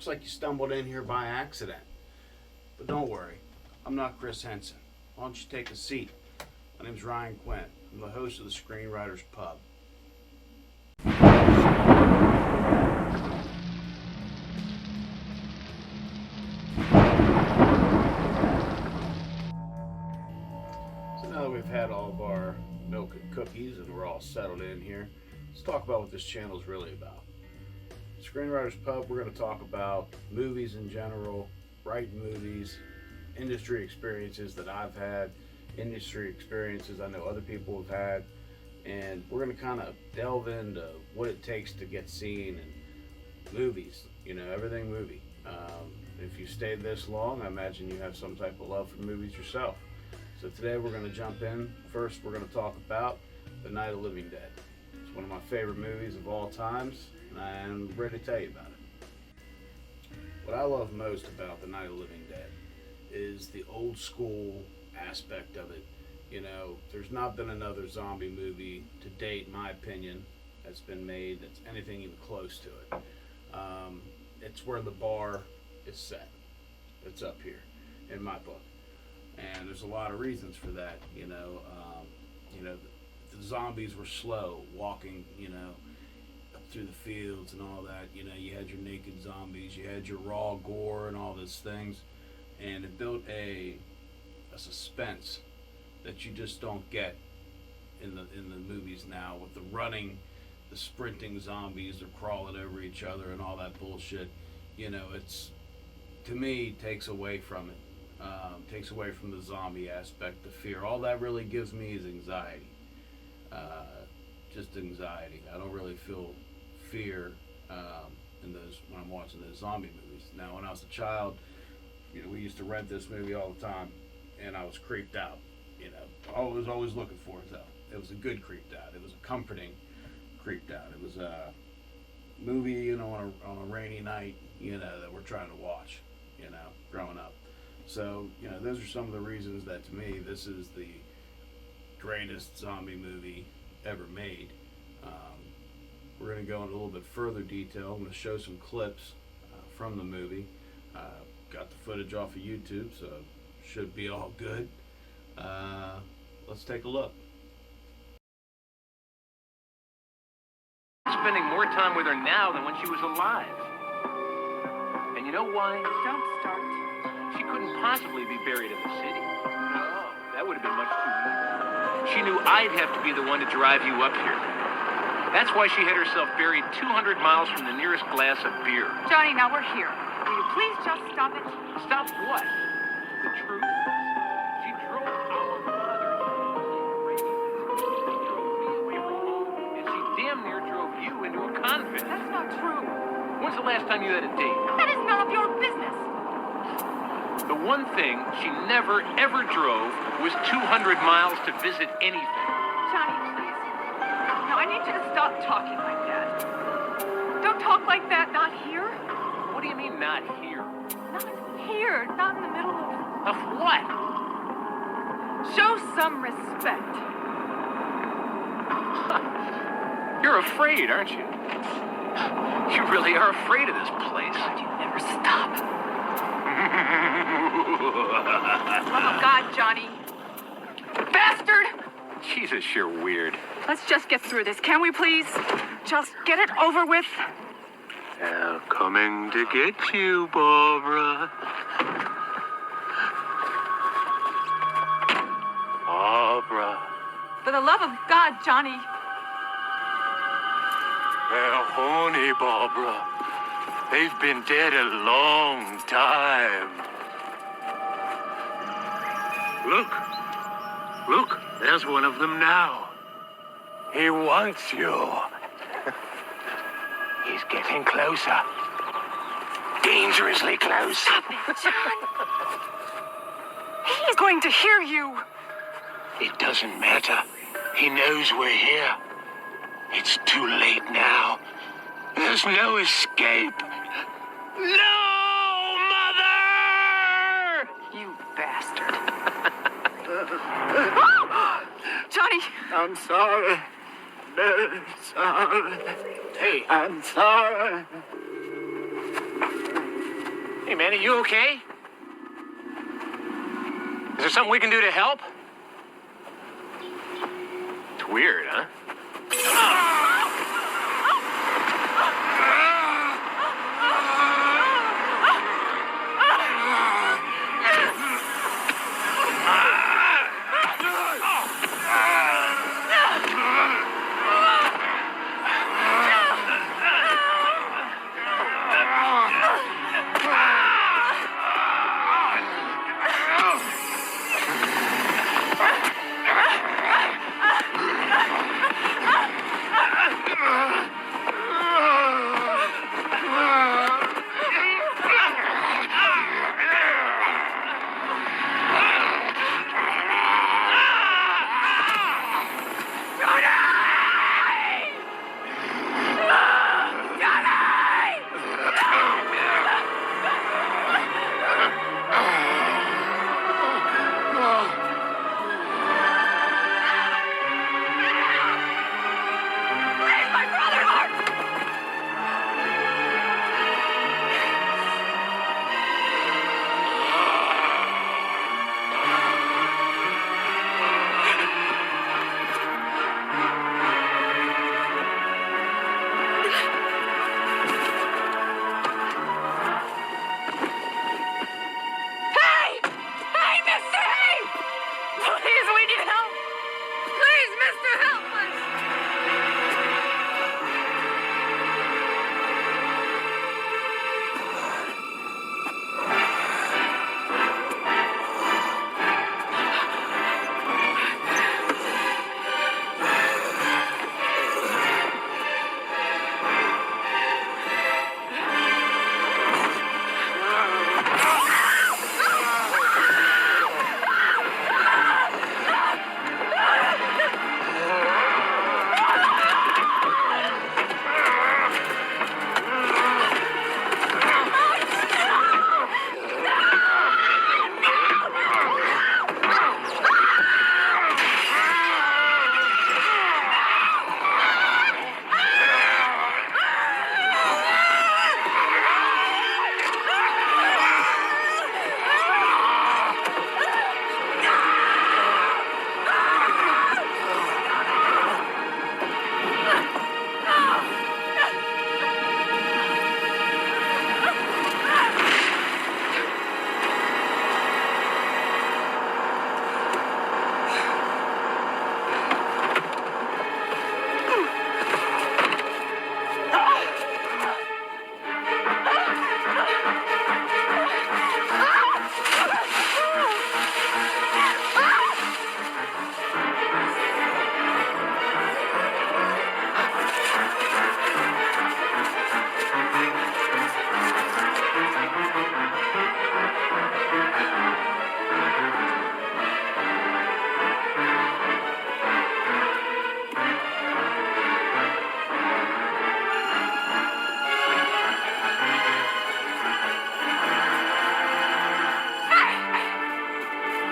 like you stumbled in here by accident. But don't worry, I'm not Chris Henson. Why don't you take a seat? My name's Ryan Quinn. I'm the host of the Screenwriters Pub. So now that we've had all of our milk and cookies and we're all settled in here, let's talk about what this channel is really about. Screenwriters Pub, we're going to talk about movies in general, writing movies, industry experiences that I've had, industry experiences I know other people have had, and we're going to kind of delve into what it takes to get seen in movies, everything movie. If you stayed this long, I imagine you have some type of love for movies yourself. So today we're going to jump in. First, we're going to talk about The Night of the Living Dead. It's one of my favorite movies of all times, and I'm ready to tell you about it. What I love most about The Night of the Living Dead is the old school aspect of it. There's not been another zombie movie to date, in my opinion, that's been made that's anything even close to it. It's where the bar is set. It's up here, in my book. And there's a lot of reasons for that. The zombies were slow, walking, up through the fields and all that. You had your naked zombies, you had your raw gore and all those things. And it built a suspense that you just don't get in the movies now, with the running, the sprinting zombies, they're crawling over each other and all that bullshit. It's, to me, takes away from it. Takes away from the zombie aspect, the fear. All that really gives me is anxiety. Just anxiety. I don't really feel fear when I'm watching those zombie movies. Now, when I was a child, we used to rent this movie all the time, and I was creeped out. I was always looking for it, though. It was a good creeped out. It was a comforting creeped out. It was a movie, on a rainy night, that we're trying to watch, growing up. So, those are some of the reasons that, to me, this is the greatest zombie movie ever made. We're going to go into a little bit further detail. I'm going to show some clips from the movie. Got the footage off of YouTube, so should be all good. Let's take a look. Spending more time with her now than when she was alive. And you know why? Don't start. She couldn't possibly be buried in the city. No, that would have been much too easy. She knew I'd have to be the one to drive you up here. That's why she had herself buried 200 miles from the nearest glass of beer. Johnny, now we're here. Will you please just stop it? Stop what? The truth? She drove our father. She drove me away from home, and she damn near drove you into a convent. That's not true. When's the last time you had a date? That is none of your business. The one thing she never, ever drove was 200 miles to visit anything. Johnny, please. No, I need you to stop talking like that. Don't talk like that. Not here. What do you mean, not here? Not here. Not in the middle of... Of what? Show some respect. You're afraid, aren't you? You really are afraid of this place. God, you never stop. Love of God, Johnny. Bastard! Jesus, you're weird. Let's just get through this, can we please? Just get it over with. They're coming to get you, Barbara. Barbara. For the love of God, Johnny. They're horny, Barbara. They've been dead a long time. Look. Look, there's one of them now. He wants you. He's getting closer. Dangerously close. Stop it, John. He's going to hear you. It doesn't matter. He knows we're here. It's too late now. There's no escape. No, Mother! You bastard. Johnny! I'm sorry. Very sorry. Hey. I'm sorry. Hey, man, are you okay? Is there something we can do to help? It's weird, huh? Please, my brother! Hey! Hey, mister! Hey! Please, we need help! Please, mister, help us!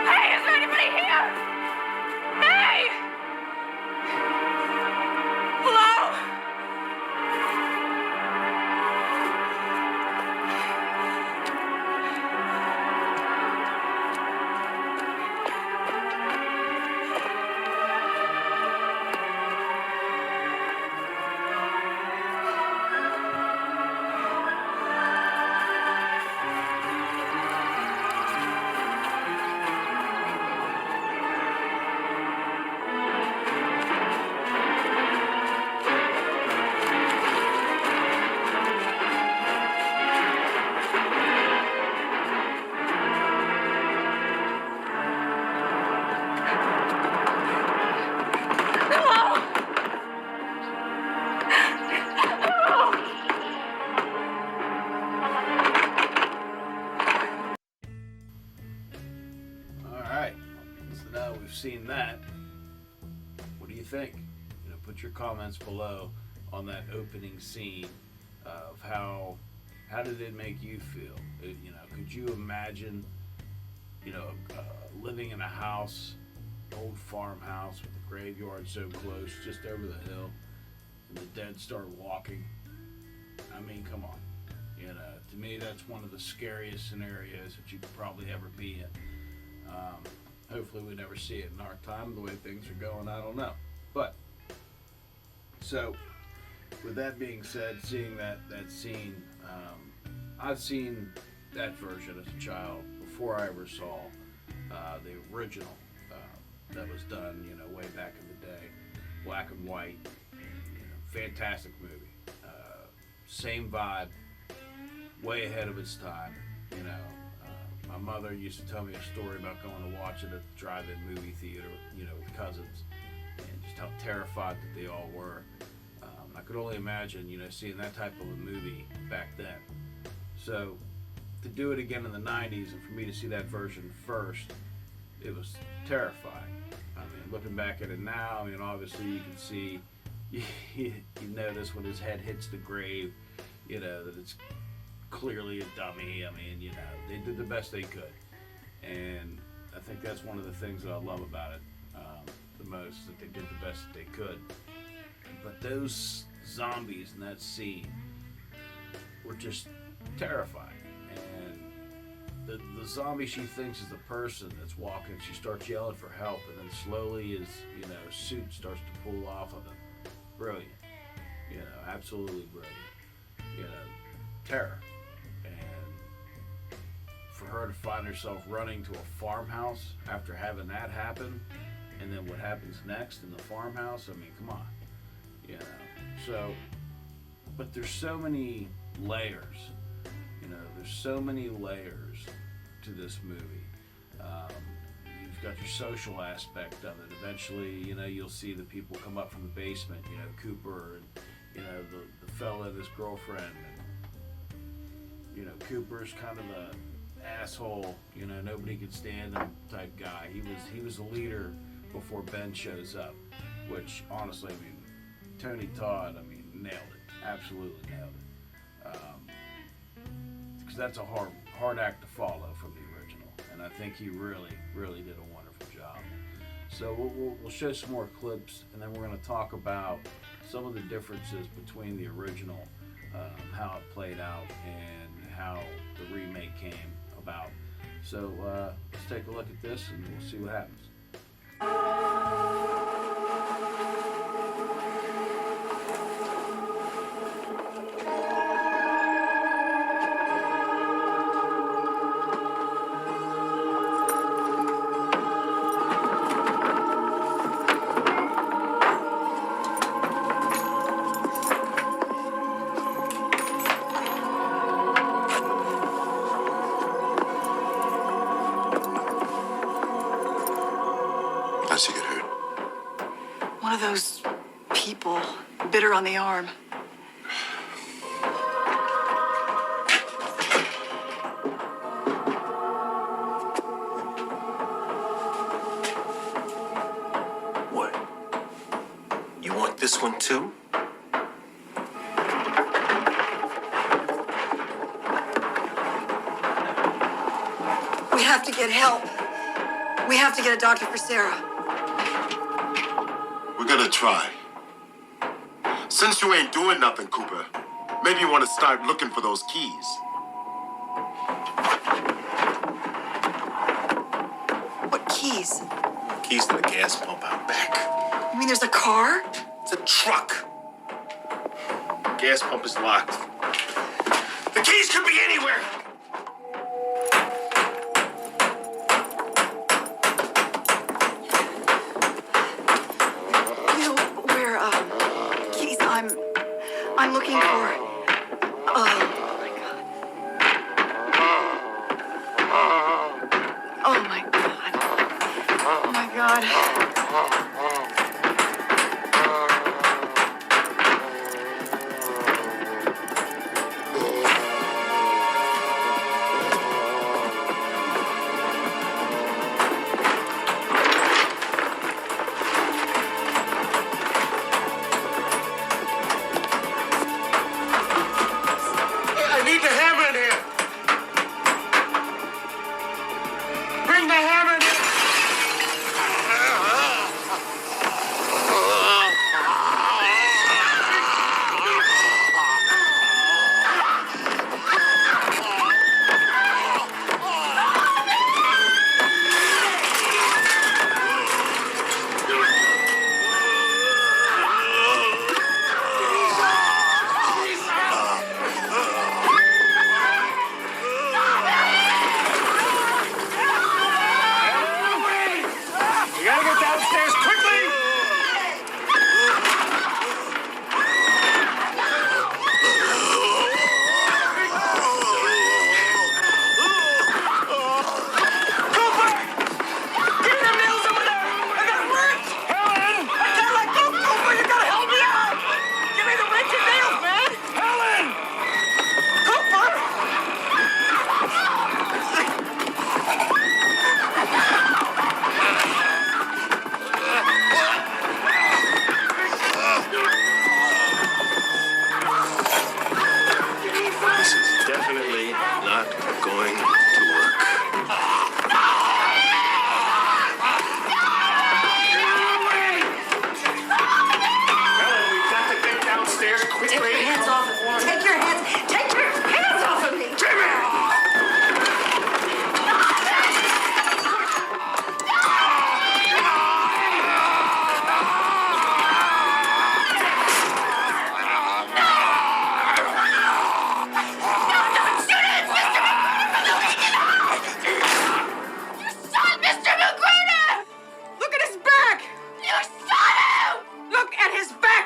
Hey, is there anybody here? Hey! Hello? Alright, so now we've seen that. What do you think? Put your comments below on that opening scene of how did it make you feel? Could you imagine, living in a house, old farmhouse with a graveyard so close, just over the hill, and the dead start walking? I mean, come on. You know, to me, that's one of the scariest scenarios that you could probably ever be in. Hopefully, we never see it in our time. The way things are going, I don't know. But so, with that being said, seeing that scene, I've seen that version as a child before I ever saw the original that was done, you know, way back in the day, black and white. You know, fantastic movie. Same vibe, way ahead of its time. You know, my mother used to tell me a story about going to watch it at the drive-in movie theater, you know, with cousins, and just how terrified that they all were. I could only imagine, you know, seeing that type of a movie back then. So to do it again in the 90s and for me to see that version first, it was terrifying. I mean, looking back at it now, I mean, obviously you can see, you notice when his head hits the grave, you know, that it's clearly a dummy. I mean, you know, they did the best they could. And I think that's one of the things that I love about it the most, that they did the best that they could. But those zombies in that scene were just terrifying. And the zombie she thinks is the person that's walking, she starts yelling for help, and then slowly his, you know, suit starts to pull off of him. Brilliant. You know, absolutely brilliant. You know, terror. And for her to find herself running to a farmhouse after having that happen, and then what happens next in the farmhouse, I mean, come on. You know, so, but there's so many layers, you know, there's so many layers to this movie. You've got your social aspect of it. Eventually, you know, you'll see the people come up from the basement, you know, Cooper and, you know, the fella and his girlfriend. And, you know, Cooper's kind of a asshole, you know, nobody could stand him type guy. He was a leader before Ben shows up, which honestly, I mean, Tony Todd, I mean, nailed it. Absolutely nailed it. Because that's a hard act to follow from the original, and I think he really, really did a wonderful job. So we'll show some more clips, and then we're going to talk about some of the differences between the original, how it played out, and how the remake came about. So let's take a look at this, and we'll see what happens. How'd she get hurt? One of those people bit her on the arm. What? You want this one too? We have to get help. We have to get a doctor for Sarah. We're gonna try. Since you ain't doing nothing, Cooper, maybe you want to start looking for those keys. What keys? Keys to the gas pump out back. You mean there's a car? It's a truck. Gas pump is locked. The keys could be anywhere. You know where, keys I'm looking for. Oh my God. Oh my God. Oh my God.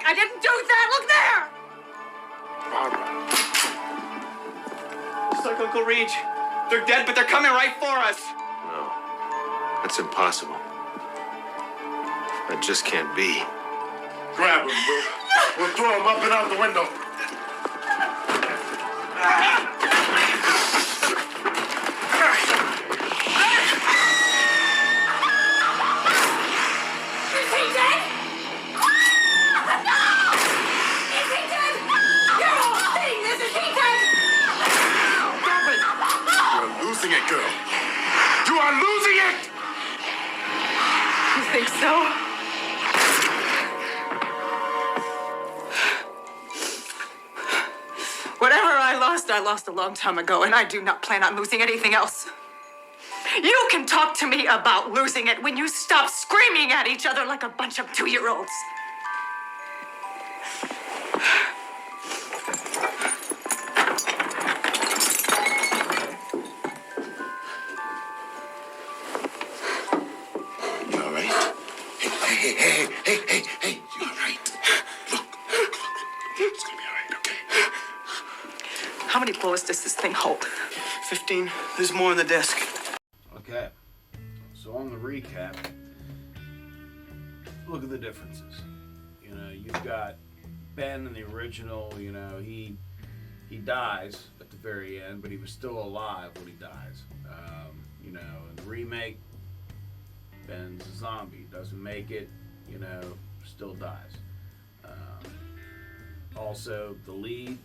I didn't do that. Look there. Barbara. It's like Uncle Reach. They're dead, but they're coming right for us. No, that's impossible. That just can't be. Grab him, bro. We'll throw him up and out the window. You're losing it, girl. You are losing it! You think so? Whatever I lost a long time ago, and I do not plan on losing anything else. You can talk to me about losing it when you stop screaming at each other like a bunch of 2-year-olds. You all right? Hey, you all right? Look. It's gonna be all right, okay? How many bullets does this thing hold? 15. There's more in the desk. Okay, so on the recap, look at the differences. You know, you've got Ben in the original, you know, he dies at the very end, but he was still alive when he dies. You know, in the remake, Ben's a zombie, doesn't make it, you know, still dies. Also, the lead,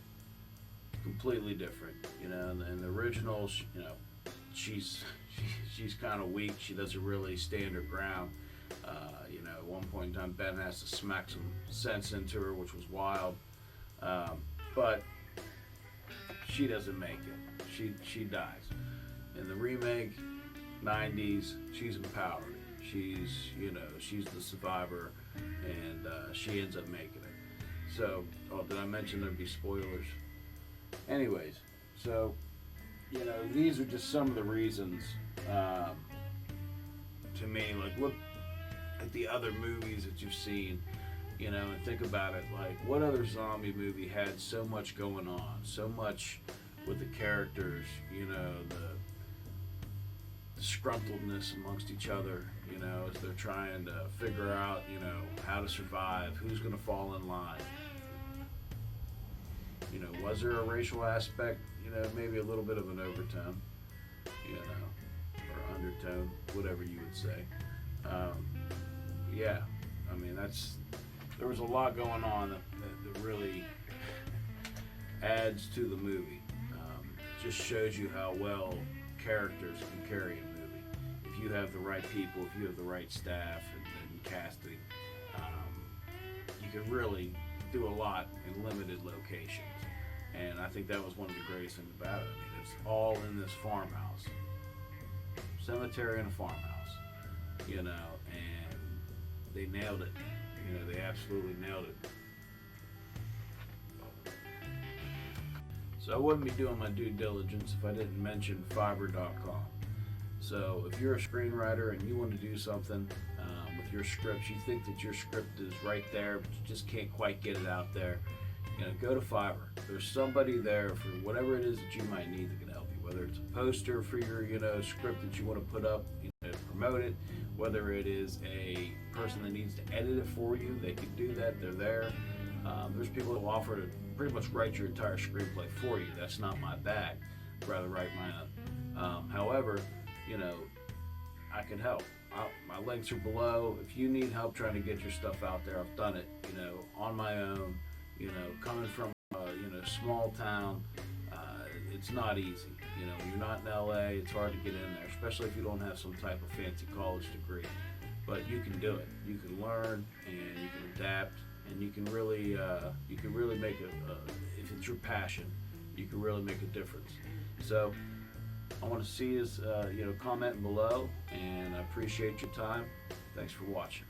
completely different. You know, in the original, you know, she's kind of weak. She doesn't really stand her ground. You know, at one point in time, Ben has to smack some sense into her, which was wild. But she doesn't make it. She dies. In the remake, 90s, she's empowered. She's, you know, she's the survivor, and she ends up making it. So, did I mention there'd be spoilers? Anyways, so, you know, these are just some of the reasons, to me, like, look at the other movies that you've seen, you know, and think about it, like, what other zombie movie had so much going on, so much with the characters, you know, the disgruntledness amongst each other, you know, as they're trying to figure out, you know, how to survive, who's going to fall in line. You know, was there a racial aspect? You know, maybe a little bit of an overtone, you know, or undertone, whatever you would say. Yeah, I mean, there was a lot going on that really adds to the movie. Just shows you how well characters can carry a movie. If you have the right people, if you have the right staff and casting, you can really do a lot in limited locations. And I think that was one of the greatest things about it. I mean, it's all in this farmhouse. Cemetery and a farmhouse. You know, and they nailed it. You know, they absolutely nailed it. So I wouldn't be doing my due diligence if I didn't mention Fiverr.com. So if you're a screenwriter and you want to do something with your scripts, you think that your script is right there, but you just can't quite get it out there, you know, go to Fiverr. There's somebody there for whatever it is that you might need that can help you. Whether it's a poster for your, you know, script that you want to put up, you know, to promote it. Whether it is a person that needs to edit it for you, they can do that. They're there. There's people who offer to pretty much write your entire screenplay for you. That's not my bag. I'd rather write mine up. However, you know, I can help. My links are below. If you need help trying to get your stuff out there, I've done it, you know, on my own. You know, coming from you know, small town, it's not easy. You know, you're not in LA, it's hard to get in there, especially if you don't have some type of fancy college degree. But you can do it. You can learn, and you can adapt, and you can really make if it's your passion, you can really make a difference. So I want to see you, you know, comment below, and I appreciate your time. Thanks for watching.